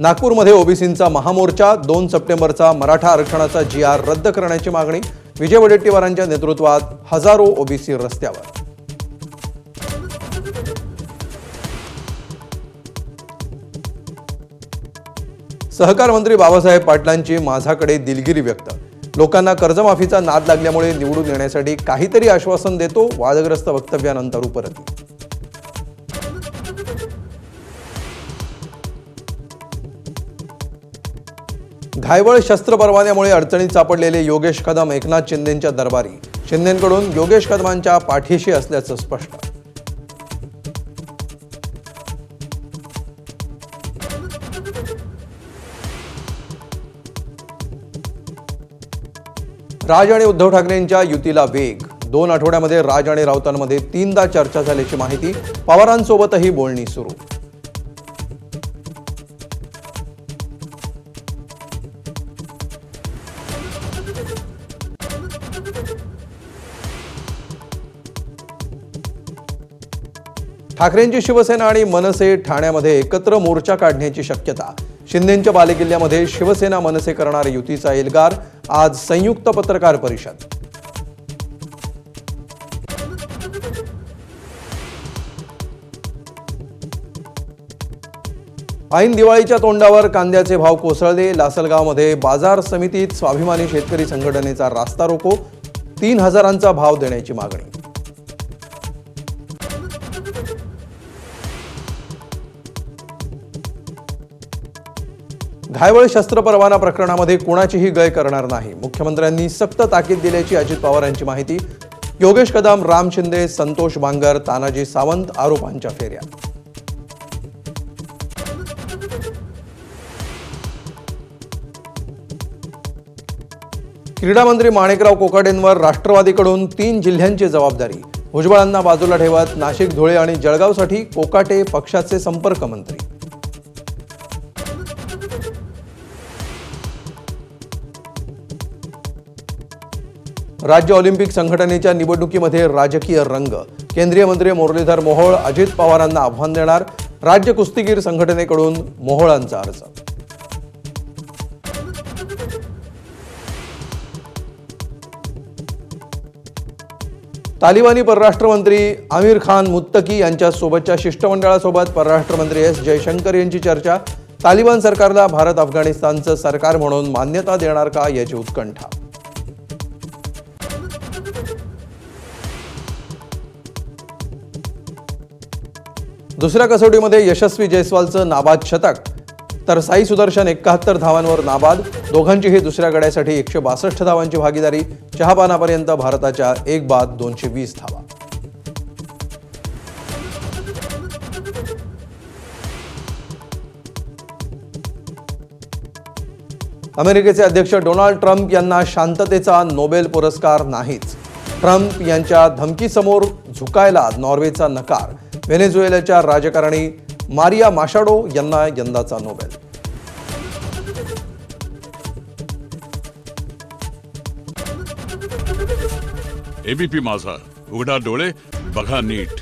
नागपूरमध्ये ओबीसींचा महामोर्चा, 2 सप्टेंबरचा मराठा आरक्षणाचा GR रद्द करण्याची मागणी, विजय वडेट्टीवारांच्या नेतृत्वात हजारो ओबीसी रस्त्यावर. सहकार मंत्री बाबासाहेब पाटलांची माझाकडे दिलगिरी व्यक्त. लोकांना कर्जमाफीचा नाद लागल्यामुळे निवडून येण्यासाठी काहीतरी आश्वासन देतो, वादग्रस्त वक्तव्यानंतर परत. घायवळ शस्त्र परवान्यामुळे अडचणीत सापडलेले योगेश कदम एकनाथ शिंदेंच्या दरबारी. शिंदेंकडून योगेश कदमांच्या पाठीशी असल्याचं स्पष्ट. राज आणि उद्धव ठाकरेंच्या युतीला वेग. 2 आठवड्यामध्ये राज आणि राऊतांमध्ये 3दा चर्चा झाल्याची माहिती. पवारांसोबतही बोलणी सुरू. ठाकरेंची शिवसेना आणि मनसे ठाण्यामध्ये एकत्र मोर्चा काढण्याची शक्यता. शिंदेंच्या बालेकिल्ल्यामध्ये शिवसेना मनसे करणार युतीचा एल्गार. आज संयुक्त पत्रकार परिषद. ऐन दिवाळीच्या तोंडावर कांद्याचे भाव कोसळले. लासलगावमध्ये बाजार समितीत स्वाभिमानी शेतकरी संघटनेचा रास्ता रोको. 3000चा भाव देण्याची मागणी. घायवळ शस्त्र परवाना प्रकरणामध्ये कोणाचीही गय करणार नाही. मुख्यमंत्र्यांनी सक्त ताकीद दिल्याची अजित पवारांची माहिती. योगेश कदम, राम शिंदे, संतोष बांगर, तानाजी सावंत आरोपांच्या फेऱ्या. क्रीडा मंत्री माणिकराव कोकाटेंवर राष्ट्रवादीकडून 3 जिल्ह्यांची जबाबदारी. भुजबळांना बाजूला ठेवत नाशिक, धुळे आणि जळगावसाठी कोकाटे पक्षाचे संपर्क मंत्री. राज्य ऑलिम्पिक संघटनेच्या निवडणुकीमध्ये राजकीय रंग. केंद्रीय मंत्री मुरलीधर मोहोळ अजित पवारांना आव्हान देणार. राज्य कुस्तीगीर संघटनेकडून मोहोळांचा अर्ज. तालिबानी परराष्ट्र मंत्री आमिर खान मुत्तकी यांच्या सोबतच्या शिष्टमंडळासोबत परराष्ट्र मंत्री S जयशंकर यांची चर्चा. तालिबान सरकारला भारत अफगाणिस्तानचं सरकार म्हणून मान्यता देणार का याची उत्कंठा. दुसऱ्या कसोटीमध्ये यशस्वी जयस्वालचं नाबाद शतक, तर साई सुदर्शन 71 धावांवर नाबाद. दोघांचीही दुसऱ्या गड्यासाठी 162 धावांची भागीदारी. चहापानापर्यंत भारताच्या 1 बाद 220 धावा. अमेरिकेचे अध्यक्ष डोनाल्ड ट्रम्प यांना शांततेचा नोबेल पुरस्कार नाहीच. ट्रम्प यांच्या धमकीसमोर झुकायला नॉर्वेचा नकार. व्हेनेझुएलाच्या राजकारणी मारिया माशाडो यांना यंदाचा नोबेल. एबीपी माझा, उघडा डोळे बघा नीट.